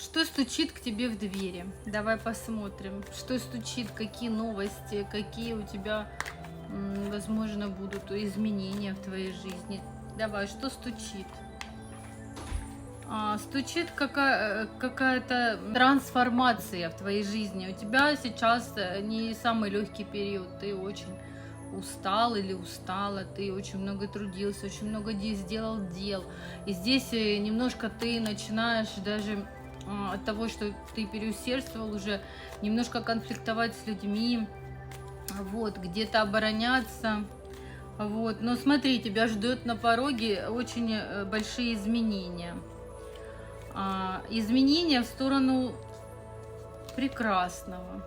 Что стучит к тебе в двери? Давай посмотрим. Что стучит, какие новости, какие у тебя, возможно, будут изменения в твоей жизни. Давай, что стучит? Стучит какая-то трансформация в твоей жизни. У тебя сейчас не самый легкий период. Ты очень устал или устала, ты очень много трудился, очень много сделал дел. И здесь немножко ты начинаешь даже от того, что ты переусердствовал уже, немножко конфликтовать с людьми, вот, где-то обороняться. Вот. Но смотри, тебя ждет на пороге очень большие изменения. Изменения в сторону прекрасного.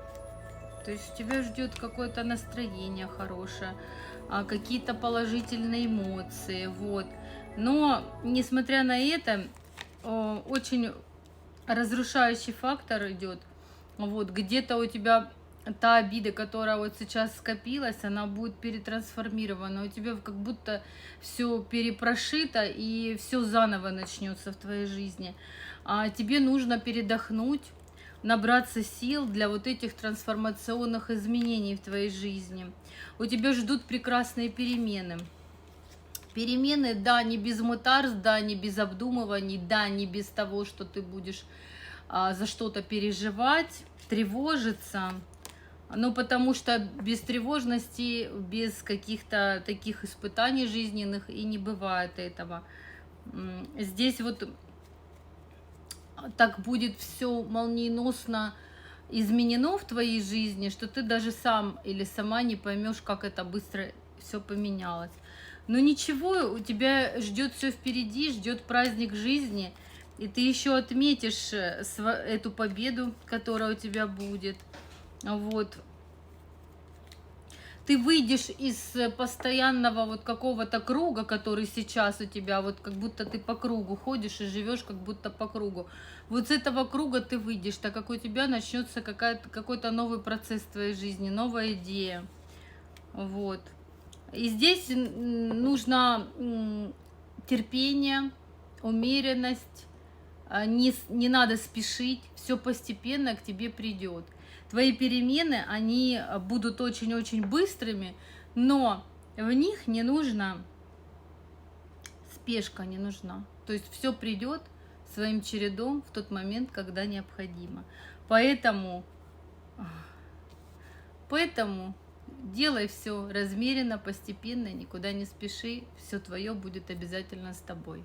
То есть тебя ждет какое-то настроение хорошее, какие-то положительные эмоции, вот. Но, несмотря на это, очень разрушающий фактор идет. Вот, где-то у тебя та обида, которая вот сейчас скопилась, она будет перетрансформирована. У тебя как будто все перепрошито и все заново начнется в твоей жизни. Тебе нужно передохнуть, набраться сил для вот этих трансформационных изменений в твоей жизни. У тебя ждут прекрасные перемены. Перемены, да, не без мытарств, да, не без обдумываний, да, не без того, что ты будешь за что-то переживать, тревожиться. Ну, потому что без тревожности, без каких-то таких испытаний жизненных и не бывает этого. Здесь вот так будет все молниеносно изменено в твоей жизни, что ты даже сам или сама не поймешь, как это быстро все поменялось. Но ничего, у тебя ждет все впереди, ждет праздник жизни, и ты еще отметишь эту победу, которая у тебя будет. Вот. Ты выйдешь из постоянного вот какого-то круга, который сейчас у тебя, вот как будто ты по кругу ходишь и живешь как будто по кругу. Вот с этого круга ты выйдешь, так как у тебя начнется какой-то новый процесс в твоей жизни, новая идея. Вот. И здесь нужно терпение, умеренность, не надо спешить, все постепенно к тебе придет. Твои перемены, они будут очень-очень быстрыми, но в них не нужно, спешка не нужна. То есть все придет своим чередом в тот момент, когда необходимо. Поэтому делай все размеренно, постепенно, никуда не спеши, все твое будет обязательно с тобой.